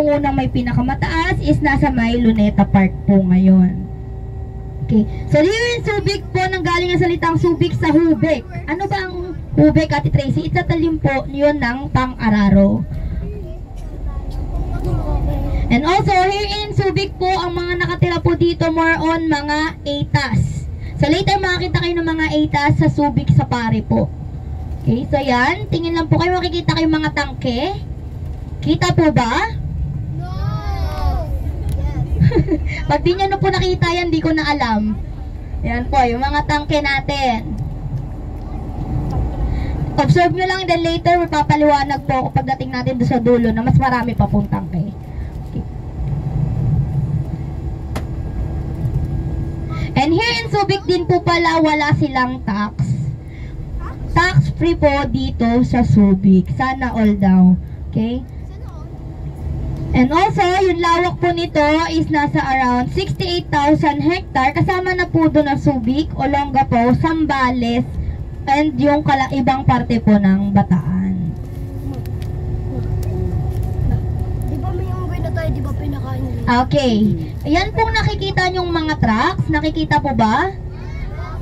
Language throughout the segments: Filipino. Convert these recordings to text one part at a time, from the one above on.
yung unang may pinakamataas is nasa may Luneta Park po ngayon. Okay. So, here in Subic po, nanggaling ang salitang Subic sa Hubek. Ano ba ang Hubek, Ate Tracy? Itatalim po yun ng Pang-Araro. And also, here in Subic po, ang mga nakatira po dito, more on mga ATAS. So, later makakita kayo ng mga ATAS sa Subic sa Pare po. Okay, so yan. Tingin lang po kayo, makikita kayo mga tangke. Kita po ba? No! Pag di nyo na po nakita yan, di ko na alam. Yan po, yung mga tangke natin. Observe nyo lang, then later, mapapaliwanag po ako pagdating natin doon sa dulo na mas marami pa pong tangke. Okay. And here in Subic din po pala, wala silang tax. Tax free po dito sa Subic. Sana all daw. Okay? And also, yung lawak po nito is nasa around 68,000 hectare. Kasama na po doon ang Subic, Olongapo, Zambales, and yung ibang parte po ng Bataan. Di ba may unggoy na tayo, di ba pinakain nila? Okay. Ayan pong nakikita nyong mga trucks. Nakikita po ba?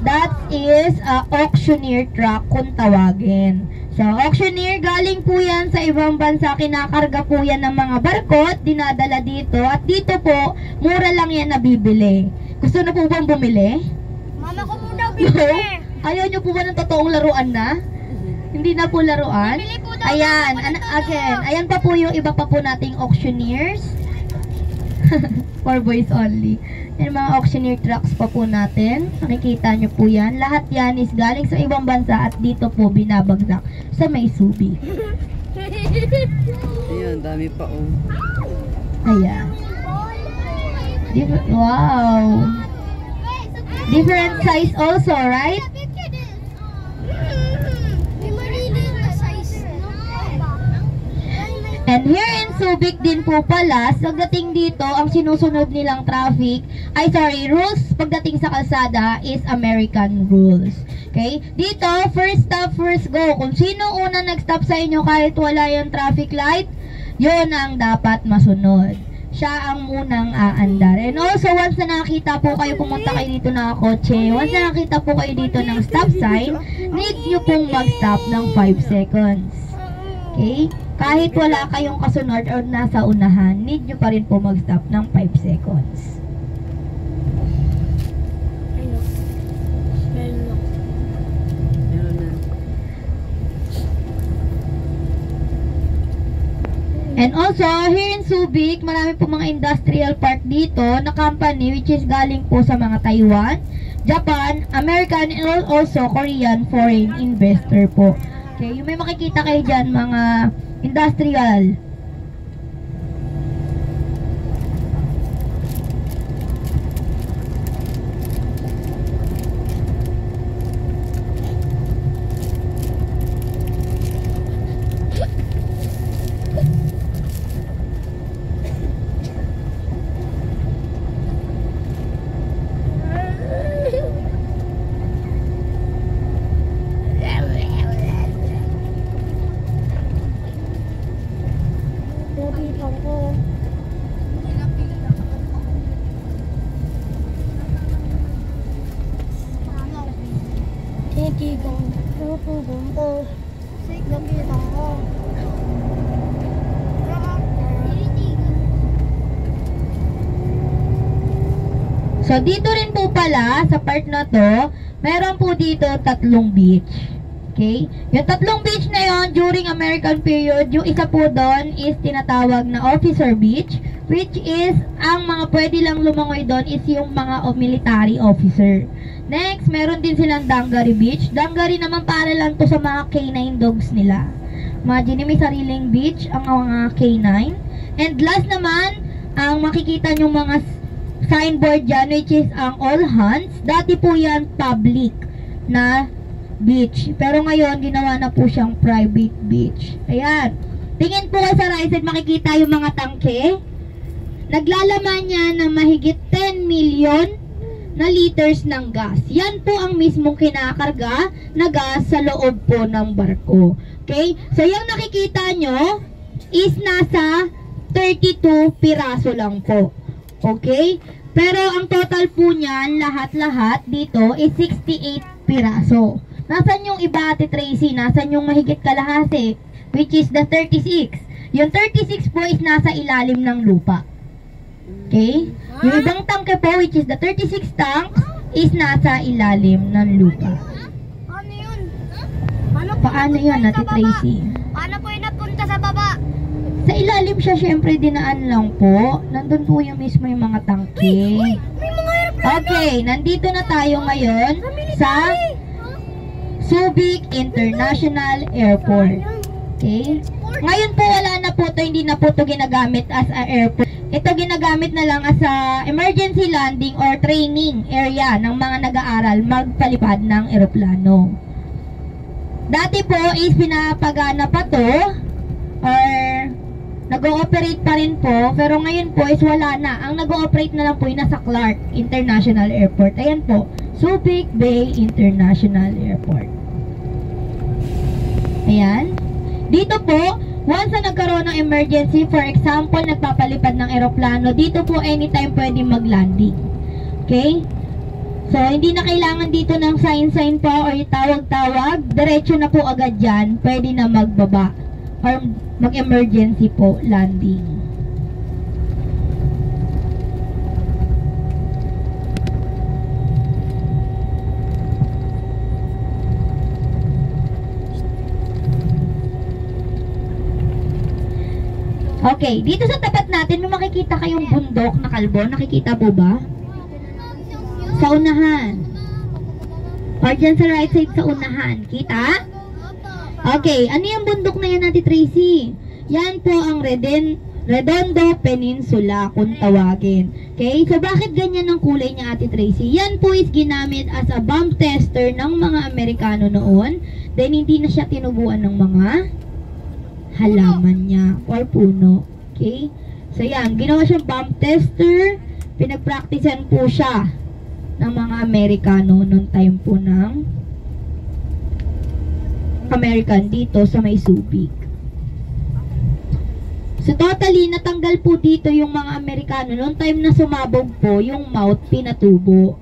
That is a auctioneer truck kung tawagin. So, auctioneer, galing po yan sa ibang bansa. Kinakarga po yan ng mga barkot, dinadala dito. At dito po, mura lang yan nabibili. Gusto na po bang bumili? Mama ko muna bibili. Ayaw nyo po ba ng totoong laruan na? Hindi na po laruan? Bibili po daw Ayan, ako ng again. Ayan pa po yung iba pa po nating auctioneers. For boys only. Yung mga auctioneer trucks pa po natin. Nakikita nyo po yan. Lahat yan is galing sa ibang bansa at dito po binabagsak sa may Subic. Ayan, dami pa oh. Ayan. Wow. Different size also, right? May maliliit na size, no? And here in Subic din po pala, pagdating dito, ang sinusunod nilang rules pagdating sa kalsada is American rules. Okay? Dito, first stop, first go. Kung sino una nag-stop sa inyo kahit wala yung traffic light, yun ang dapat masunod. Siya ang unang aandar. And also, once na nakita po kayo, pumunta kayo dito na kotse, once na nakita po kayo dito ng stop sign, need nyo pong mag-stop ng 5 seconds. Okay? Kahit wala kayong kasunod or nasa unahan, need nyo pa rin po mag-stop ng 5 seconds. Meron na. And also, here in Subic, marami po mga industrial park dito na company which is galing po sa mga Taiwan, Japan, American, and also Korean foreign investor po. Okay, yung may makikita kayo dyan, mga industrial. So, dito rin po pala, sa part na to, meron po dito 3 beach. Okay? Yung 3 beach na yon during American period, yung isa po doon is tinatawag na Officer Beach, which is, ang mga pwede lang lumangoy doon is yung mga military officer. Next, meron din silang Dangari Beach. Dangari naman para lang to sa mga canine dogs nila. Imagine, may sariling beach ang mga canine. And last naman, ang makikita nyong mga signboard dyan, which is ang All Hands. Dati po yan public na beach. Pero ngayon, ginawa na po siyang private beach. Ayan. Tingin po sa right side, makikita yung mga tangke. Naglalaman niya ng mahigit 10 million na liters ng gas. Yan po ang mismong kinakarga na gas sa loob po ng barko. Okay? So, yung nakikita nyo is nasa 32 piraso lang po. Okay? Pero ang total po niyan, lahat-lahat dito is 68 piraso. Nasaan yung iba, Ate Tracy? Nasaan yung mahigit kalahati? Which is the 36. Yung 36 po is nasa ilalim ng lupa. Okay? Yung ibang tangke po, which is the 36 tanks, is nasa ilalim ng lupa. Ano yun? Paano yun, Ate Tracy? Paano po yung napunta sa baba? Sa ilalim siya, syempre, dinaan lang po. Nandun po yung mismo yung mga tangke. May mga aeroplano. Okay, nandito na tayo ngayon sa Subic International Airport. Okay? Ngayon po, wala na po ito, hindi na po ito ginagamit as a airport. Ito ginagamit na lang as a emergency landing or training area ng mga nag-aaral magpalipad ng eroplano. Dati po is pinapagana pa to or nag-ooperate pa rin po, pero ngayon po is wala na. Ang nag-ooperate na lang po yung nasa Clark International Airport. Ayan po, Subic Bay International Airport. Ayan. Dito po, once na nagkaroon ng emergency, for example, nagpapalipad ng eroplano, dito po anytime pwede mag-landing. Okay? So, hindi na kailangan dito ng sign pa or tawag-tawag. Diretso na po agad dyan. Pwede na magbaba or mag-emergency po landing. Okay, dito sa tapat natin, may makikita kayong bundok na kalbo. Nakikita po ba? Sa unahan. Or dyan sa right side sa unahan. Kita? Okay, ano yung bundok na yan, Ate Tracy? Yan po ang Redondo Peninsula kung tawagin. Okay, so bakit ganyan ang kulay niya, Ate Tracy? Yan po is ginamit as a bomb tester ng mga Amerikano noon. Then hindi na siya tinubuan ng mga halaman niya or puno. Okay? So yan, ginawa siyang bomb tester. Pinagpraktisan po siya ng mga Amerikano noong time po ng American dito sa may Subic. So totally, natanggal po dito yung mga Amerikano noong time na sumabog po yung mouth, pinatubo.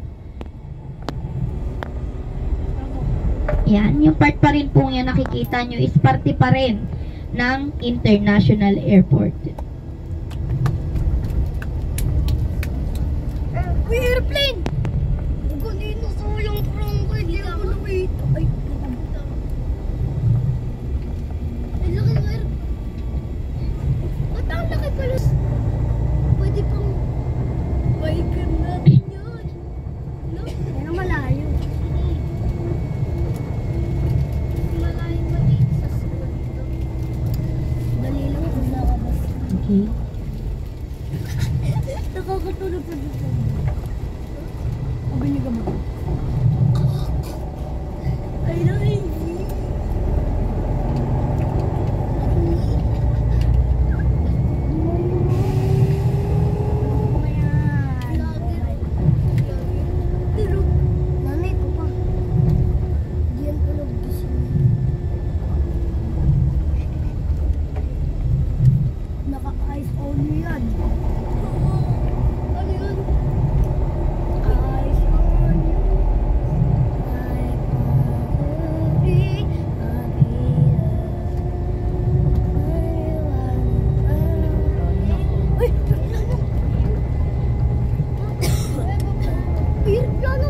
Yan, yung part pa rin po yan nakikita nyo is parte pa rin ng International Airport. May airplane! Ganito sa yung prongko, hindi ako lumito. Ay, laki ng airplane. Ba't ang laki pala? Pwede pang baikan natin yun. No? Yan ang malayo. Malayo maliit sa school ito. Dali lang kung nakabas. Okay. Nakakatulog sa dito. Abay niyo mo. Ay, nakinig. Nanay ko pa. Diyan tulog gising. Naka-eyes only yan. Ano yun? Eyes on you. Uy! Aeroplano!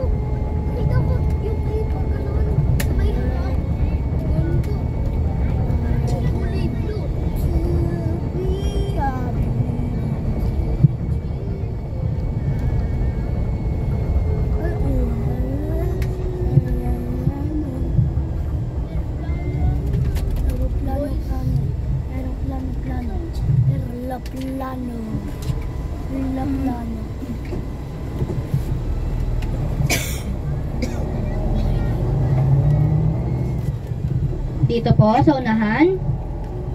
Kita ko yung paper ka naman sa may harap. Ganito. Kulay blue. Aeroplano. Dito po sa unahan,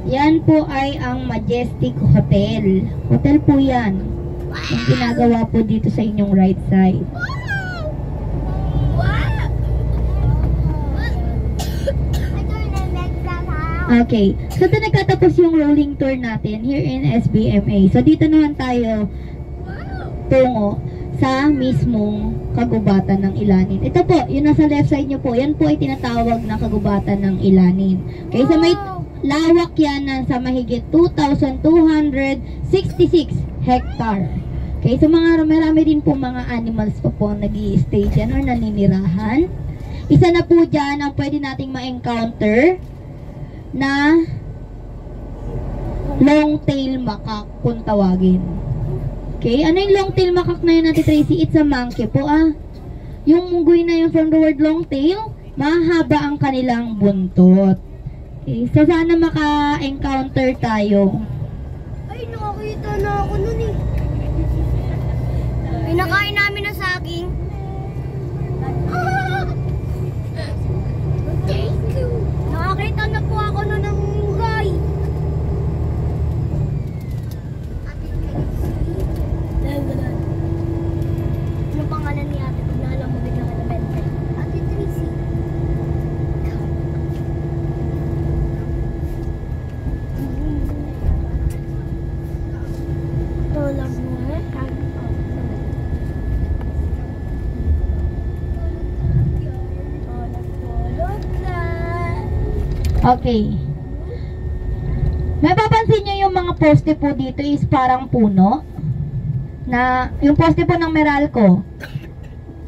yan po ay ang Majestic Hotel. Hotel po yan. Yung ginagawa po dito sa inyong right side. Wow! I turn the next house. Okay. So, ito nagkatapos yung rolling tour natin here in SBMA. So, dito naman tayo tungo sa mismong kagubatan ng Ilanin. Ito po, yung nasa left side nyo po, yan po ay tinatawag na kagubatan ng Ilanin. Okay, so may lawak yan na sa mahigit 2,266 hectare. Okay, so marami din po mga animals pa po nag-i-stay dyan or naninirahan. Isa na po dyan ang pwede nating ma-encounter na long-tail macaque kung tawagin. Okay, ano yung long-tail macaque na yun natin, Tracy? It's a monkey po Yung munggoy na yun from the word long-tail, mahaba ang kanilang buntot. Okay, so sana maka-encounter tayo. Ay, nakakita na ako nun eh. Pinakain namin na saging. Thank you. Nakakita na po ako nun ng munggoy. Ano pangalan ni ate? Kung naalam mo bigla ka na bente. Ate Tracy. Tulog mo eh. Okay. May papansin nyo yung mga poste po dito is parang puno. Na, yung poste po ng Meralco,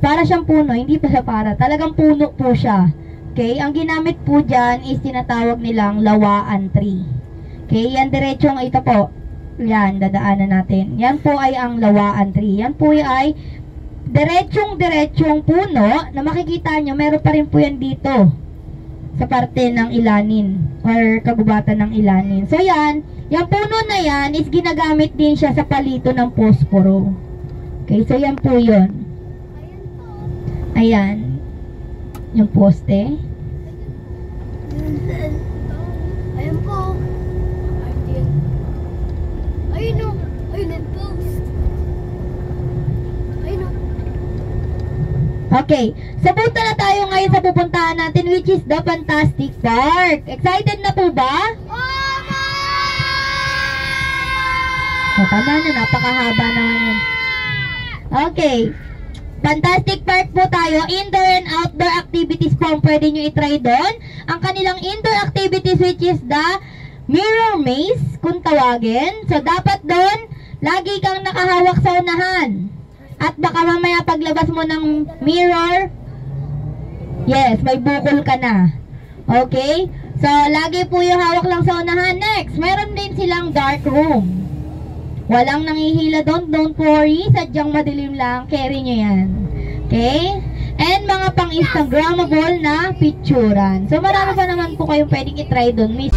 para siyang puno, hindi pa siya para. Talagang puno po siya. Okay, ang ginamit po dyan is tinatawag nilang lawaan tree. Okay, yan diretsong ito po. Yan, dadaanan natin. Yan po ay ang lawaan tree. Yan po ay diretsong puno na makikita nyo, meron pa rin po yan dito sa parte ng Ilanin or kagubatan ng Ilanin. So yan, yung puno na yan is ginagamit din siya sa palito ng posporo. Okay, so yan po yun. Ayan. Yung poste. Ayan po. Ayun o. Ayun ang post. Ayun o. Okay. So punta na tayo ngayon sa pupuntahan natin, which is the Fantastic Park. Excited na po ba? So tama na, napakahaba naman yun. Okay. Fantastic Park po tayo. Indoor and outdoor activities po ang pwede nyo itry doon. Ang kanilang indoor activities, which is the mirror maze, kung tawagin. So, dapat doon, lagi kang nakahawak sa unahan. At baka mamaya paglabas mo ng mirror, yes, may bukol ka na. Okay? So, lagi po yung hawak lang sa unahan. Next, meron din silang dark room. Walang nangihila doon, don't worry. Sadyang madilim lang, carry nyo yan. Okay? And mga pang-Instagrammable na picturean. So, marami pa naman po kayong pwedeng itry doon, miss.